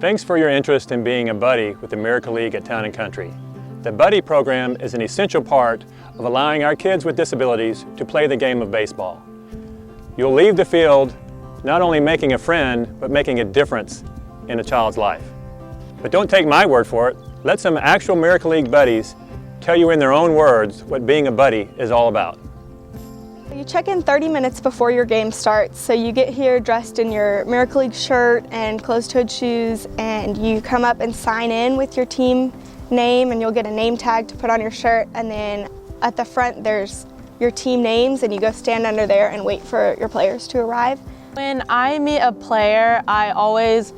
Thanks for your interest in being a buddy with the Miracle League at Town & Country. The Buddy program is an essential part of allowing our kids with disabilities to play the game of baseball. You'll leave the field not only making a friend, but making a difference in a child's life. But don't take my word for it. Let some actual Miracle League buddies tell you in their own words what being a buddy is all about. You check in 30 minutes before your game starts, so you get here dressed in your Miracle League shirt and closed-toed shoes, and you come up and sign in with your team name, and you'll get a name tag to put on your shirt, and then at the front there's your team names, and you go stand under there and wait for your players to arrive. When I meet a player, I always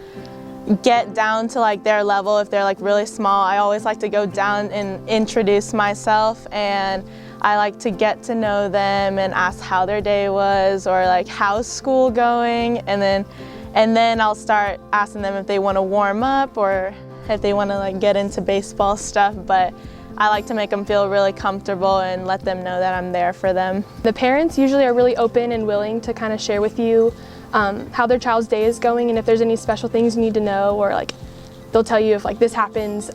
get down to like their level. If they're like really small, I always like to go down and introduce myself, and I like to get to know them and ask how their day was or like how's school going, and then I'll start asking them if they want to warm up or if they want to like get into baseball stuff. But I like to make them feel really comfortable and let them know that I'm there for them. The parents usually are really open and willing to kind of share with you how their child's day is going, and if there's any special things you need to know, or like they'll tell you if like this happens,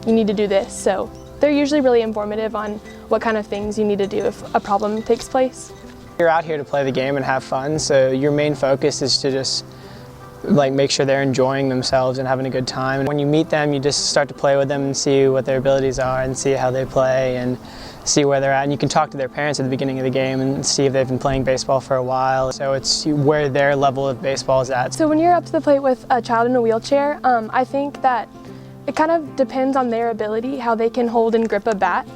you need to do this. So they're usually really informative on what kind of things you need to do if a problem takes place. You're out here to play the game and have fun, so your main focus is to just like make sure they're enjoying themselves and having a good time. When you meet them, you just start to play with them and see what their abilities are and see how they play and see where they're at. And you can talk to their parents at the beginning of the game and see if they've been playing baseball for a while. So it's where their level of baseball is at. So when you're up to the plate with a child in a wheelchair, I think that it kind of depends on their ability, how they can hold and grip a bat.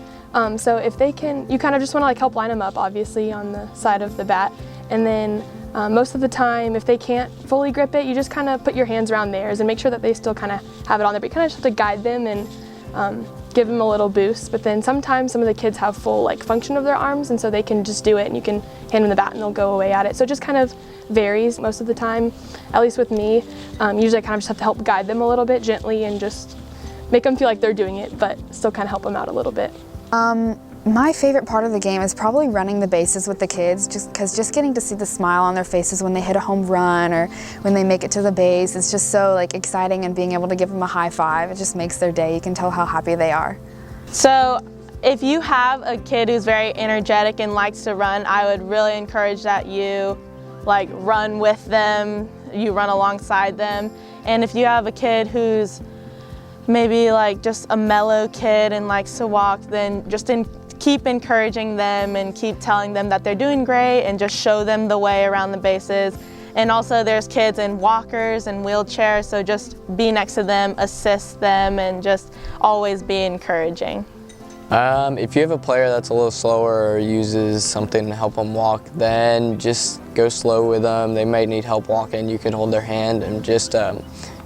So if they can, you kind of just want to like help line them up, obviously, on the side of the bat. And then most of the time, if they can't fully grip it, you just kind of put your hands around theirs and make sure that they still kind of have it on there. But you kind of just have to guide them and give them a little boost. But then sometimes some of the kids have full like function of their arms, and so they can just do it, and you can hand them the bat and they'll go away at it. So it just kind of varies most of the time, at least with me. Usually I kind of just have to help guide them a little bit gently and just make them feel like they're doing it, but still kind of help them out a little bit. My favorite part of the game is probably running the bases with the kids, just getting to see the smile on their faces when they hit a home run or when they make it to the base. It's just so like exciting, and being able to give them a high five, it just makes their day. You can tell how happy they are. So if you have a kid who's very energetic and likes to run, I would really encourage that you like run with them, you run alongside them. And if you have a kid who's maybe like just a mellow kid and likes to walk, then just keep encouraging them and keep telling them that they're doing great, and just show them the way around the bases. And also there's kids in walkers and wheelchairs, so just be next to them, assist them, and just always be encouraging. If you have a player that's a little slower or uses something to help them walk, then just go slow with them. They might need help walking. You can hold their hand and just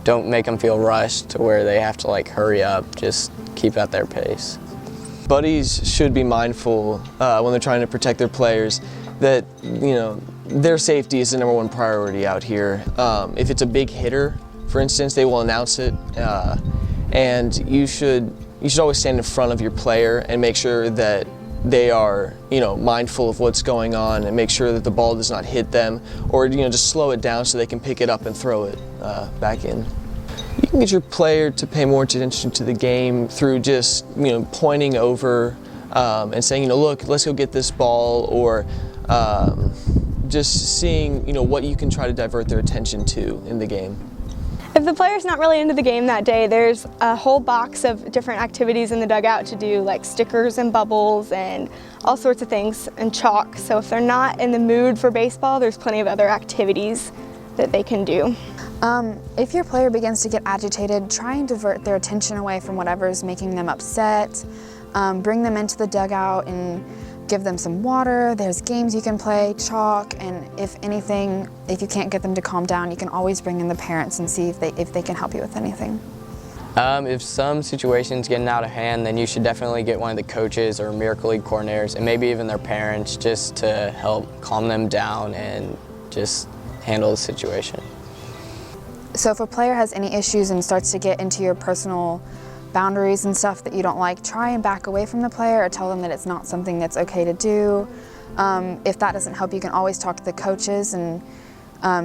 don't make them feel rushed to where they have to like hurry up. Just keep at their pace. Buddies should be mindful when they're trying to protect their players that, you know, their safety is the #1 priority out here. If it's a big hitter, for instance, they will announce it, and you should always stand in front of your player and make sure that they are, you know, mindful of what's going on, and make sure that the ball does not hit them, or, you know, just slow it down so they can pick it up and throw it back in. You can get your player to pay more attention to the game through just, you know, pointing over and saying, you know, look, let's go get this ball, or just seeing, you know, what you can try to divert their attention to in the game. If the player's not really into the game that day, there's a whole box of different activities in the dugout to do, like stickers and bubbles and all sorts of things, and chalk. So if they're not in the mood for baseball, there's plenty of other activities that they can do. If your player begins to get agitated, try and divert their attention away from whatever is making them upset. Bring them into the dugout and give them some water. There's games you can play, chalk, and if anything, if you can't get them to calm down, you can always bring in the parents and see if they can help you with anything. If some situation's getting out of hand, then you should definitely get one of the coaches or Miracle League coordinators, and maybe even their parents, just to help calm them down and just handle the situation. So if a player has any issues and starts to get into your personal boundaries and stuff that you don't like, try and back away from the player or tell them that it's not something that's okay to do. If that doesn't help, you can always talk to the coaches and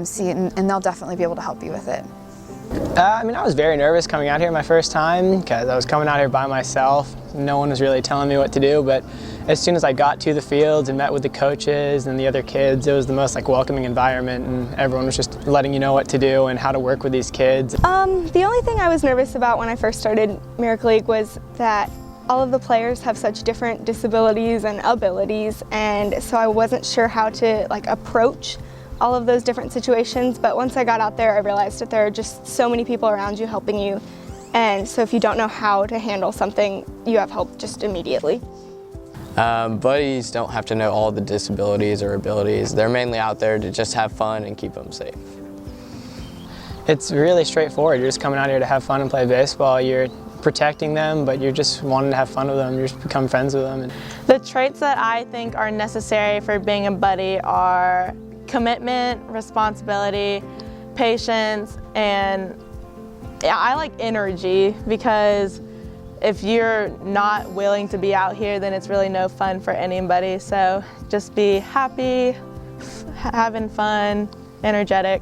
see, and they'll definitely be able to help you with it. I mean, I was very nervous coming out here my first time because I was coming out here by myself. No one was really telling me what to do, but as soon as I got to the fields and met with the coaches and the other kids, it was the most welcoming environment, and everyone was just letting you know what to do and how to work with these kids. The only thing I was nervous about when I first started Miracle League was that all of the players have such different disabilities and abilities, and so I wasn't sure how to approach all of those different situations. But once I got out there, I realized that there are just so many people around you helping you, and so if you don't know how to handle something, you have help just immediately. Buddies don't have to know all the disabilities or abilities. They're mainly out there to just have fun and keep them safe. It's really straightforward. You're just coming out here to have fun and play baseball. You're protecting them, but you're just wanting to have fun with them. You just become friends with them. The traits that I think are necessary for being a buddy are commitment, responsibility, patience, and I like energy, because if you're not willing to be out here, then it's really no fun for anybody. So just be happy, having fun, energetic.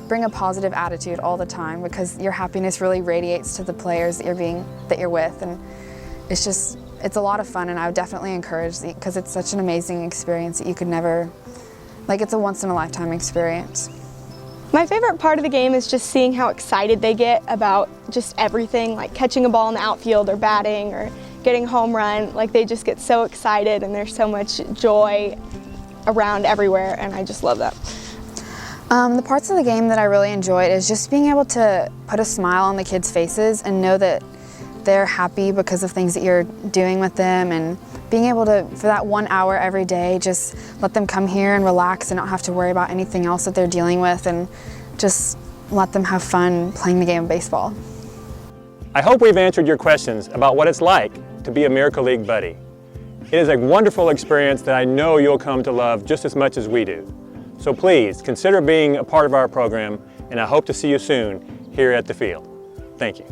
Bring a positive attitude all the time, because your happiness really radiates to the players that you're with, and it's a lot of fun, and I would definitely encourage it, because it's such an amazing experience that you could never, it's a once-in-a-lifetime experience. My favorite part of the game is just seeing how excited they get about just everything, like catching a ball in the outfield or batting or getting a home run. They just get so excited, and there's so much joy around everywhere, and I just love that. The parts of the game that I really enjoyed is just being able to put a smile on the kids' faces and know that they're happy because of things that you're doing with them, and being able to, for that 1 hour every day, just let them come here and relax and not have to worry about anything else that they're dealing with, and just let them have fun playing the game of baseball. I hope we've answered your questions about what it's like to be a Miracle League buddy. It is a wonderful experience that I know you'll come to love just as much as we do. So please consider being a part of our program, and I hope to see you soon here at the field. Thank you.